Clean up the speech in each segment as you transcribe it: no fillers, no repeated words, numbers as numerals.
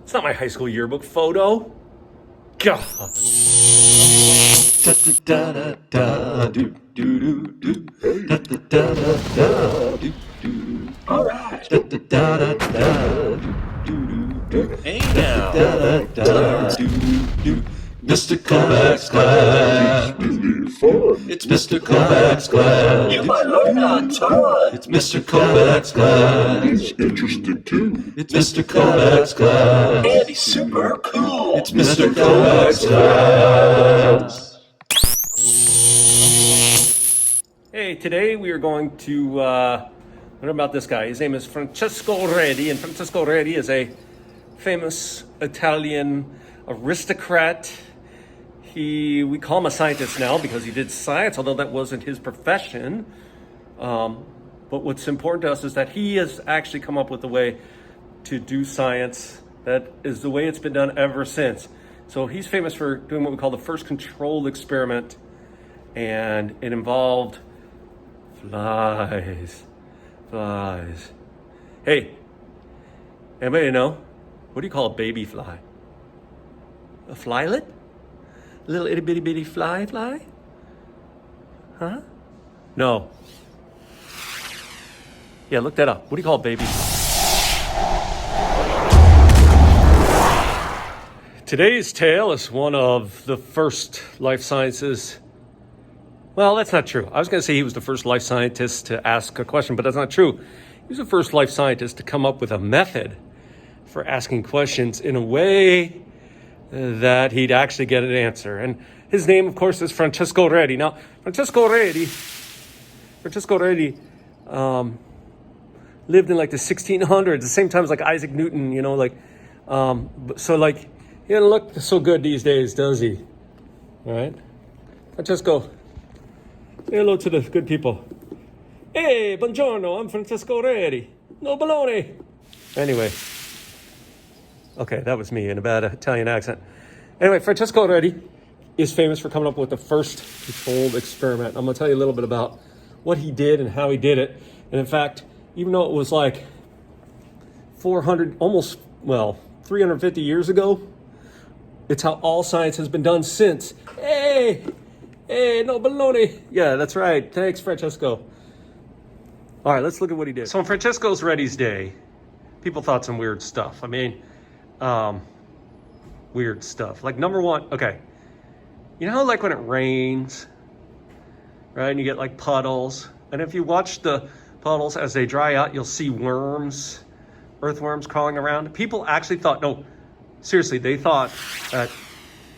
It's not my high school yearbook photo. God. All right. Hey now. Mr. Kovacs class. It's Mr. Kovacs class. You might learn a ton. It's Mr. Kovacs class. It's interesting too. It's Mr. Kovacs class. And he's super cool. It's Mr. Kovacs class. Hey, today we are going to learn about this guy. His name is Francesco REDI, and Francesco REDI is a famous Italian aristocrat. We call him a scientist now because he did science, although that wasn't his profession. But what's important to us is that he has actually come up with a way to do science that is the way it's been done ever since. So he's famous for doing what we call the first controlled experiment, and it involved flies. Hey, anybody know? What do you call a baby fly? A flylet? A little itty bitty bitty fly? Huh? No. Yeah, look that up. What do you call a baby fly? Today's tale is one of the first life sciences. Well, that's not true. I was going to say he was the first life scientist to ask a question, but that's not true. He was the first life scientist to come up with a method for asking questions in a way that he'd actually get an answer. And his name, of course, is Francesco REDI. Now, Francesco REDI lived in like the 1600s, the same time as like Isaac Newton, you know, like, so like, he doesn't look so good these days, does he? All right? Francesco, say hello to the good people. Hey, buongiorno, I'm Francesco REDI. No Baloney. Anyway. Okay, that was me in a bad Italian accent. Anyway, Francesco REDI is famous for coming up with the first controlled experiment. I'm going to tell you a little bit about what he did and how he did it. And in fact, even though it was like 350 years ago, it's how all science has been done since. Hey, no baloney. Yeah, that's right. Thanks, Francesco. All right, let's look at what he did. So in Francesco REDI's day, people thought some weird stuff. I mean, weird stuff. Like number one, okay. You know how like when it rains, right? And you get like puddles. And if you watch the puddles as they dry out, you'll see worms, earthworms crawling around. People actually thought, no, seriously, they thought that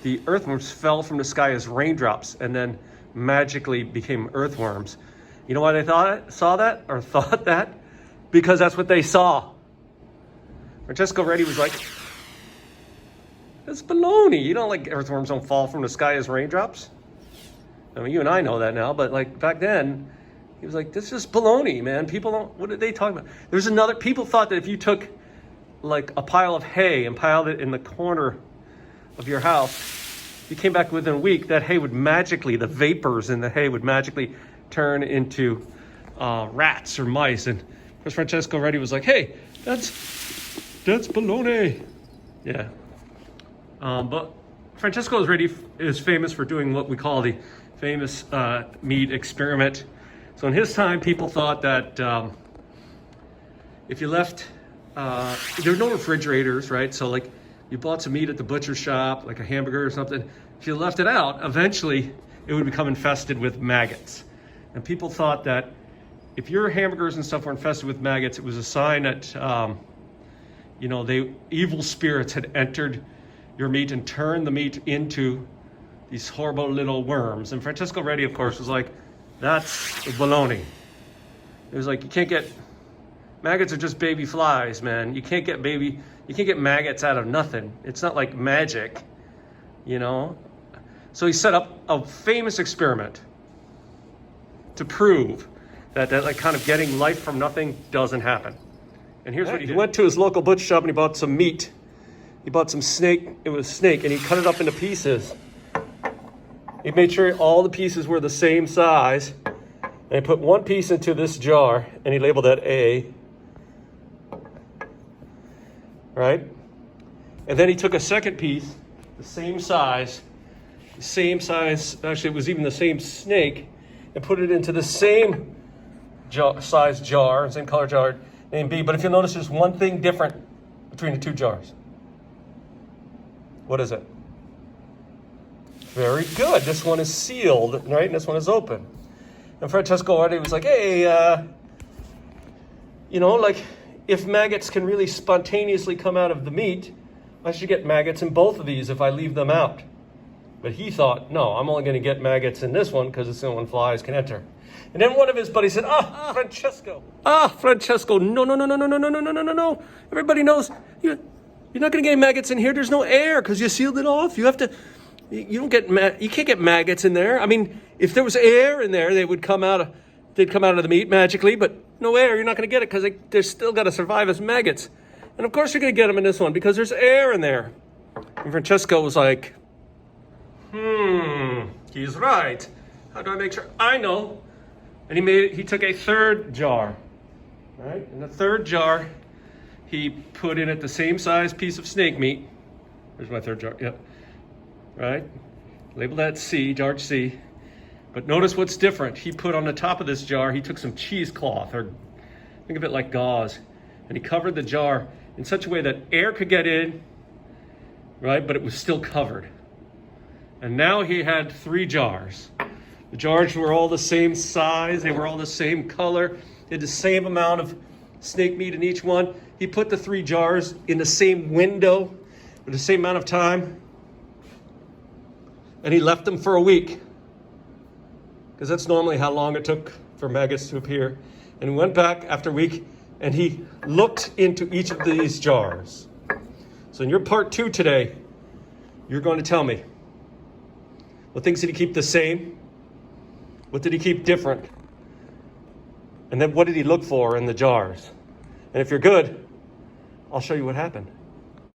the earthworms fell from the sky as raindrops and then magically became earthworms. You know why they thought that? Because that's what they saw. Francesco REDI was like, that's baloney. You know, like earthworms don't fall from the sky as raindrops. I mean, you and I know that now, but like back then, he was like, this is baloney, man. People don't, what are they talking about? People thought that if you took like a pile of hay and piled it in the corner of your house, you came back within a week, that hay would magically, the vapors in the hay would magically turn into rats or mice. And of course, Francesco REDI was like, hey, that's baloney. Yeah. But Francesco REDI is famous for doing what we call the famous meat experiment. So in his time, people thought that if you left, there were no refrigerators, right? So like you bought some meat at the butcher shop, like a hamburger or something. If you left it out, eventually it would become infested with maggots. And people thought that if your hamburgers and stuff were infested with maggots, it was a sign that, evil spirits had entered your meat and turned the meat into these horrible little worms. And Francesco REDI, of course, was like, that's baloney. It was like, you can't get, maggots are just baby flies, man. You can't get maggots out of nothing. It's not like magic, you know? So he set up a famous experiment to prove that like kind of getting life from nothing doesn't happen. And here's what he did. He went to his local butcher shop and he bought some meat. He bought some snake. It was snake, and he cut it up into pieces. He made sure all the pieces were the same size. And he put one piece into this jar, and he labeled that A. Right? And then he took a second piece, the same size, actually it was even the same snake, and put it into the same size jar, same color jar, named B. But if you'll notice, there's one thing different between the two jars. What is it? Very good. This one is sealed, right? And this one is open. And Francesco REDI was like, hey, like if maggots can really spontaneously come out of the meat, I should get maggots in both of these if I leave them out. But he thought, no, I'm only going to get maggots in this one because it's the only one flies can enter. And then one of his buddies said, Francesco, no. Everybody knows you're not going to get maggots in here. There's no air because you sealed it off. You can't get maggots in there. I mean, if there was air in there, they'd come out of the meat magically, but no air, you're not going to get it because they're still got to survive as maggots. And of course you're going to get them in this one because there's air in there. And Francesco was like, he's right. How do I make sure? I know. And he took a third jar, right? In the third jar, he put in it the same size piece of snake meat. There's my third jar, yep. Right? Label that C, jar C. But notice what's different. He put on the top of this jar, he took some cheesecloth, or think of it like gauze, and he covered the jar in such a way that air could get in, right? But it was still covered. And now he had 3 jars. The jars were all the same size. They were all the same color. They had the same amount of snake meat in each one. He put the 3 jars in the same window for the same amount of time. And he left them for a week. Because that's normally how long it took for maggots to appear. And he went back after a week and he looked into each of these jars. So in your part 2 today, you're going to tell me, what things did he keep the same? What did he keep different? And then what did he look for in the jars? And if you're good, I'll show you what happened.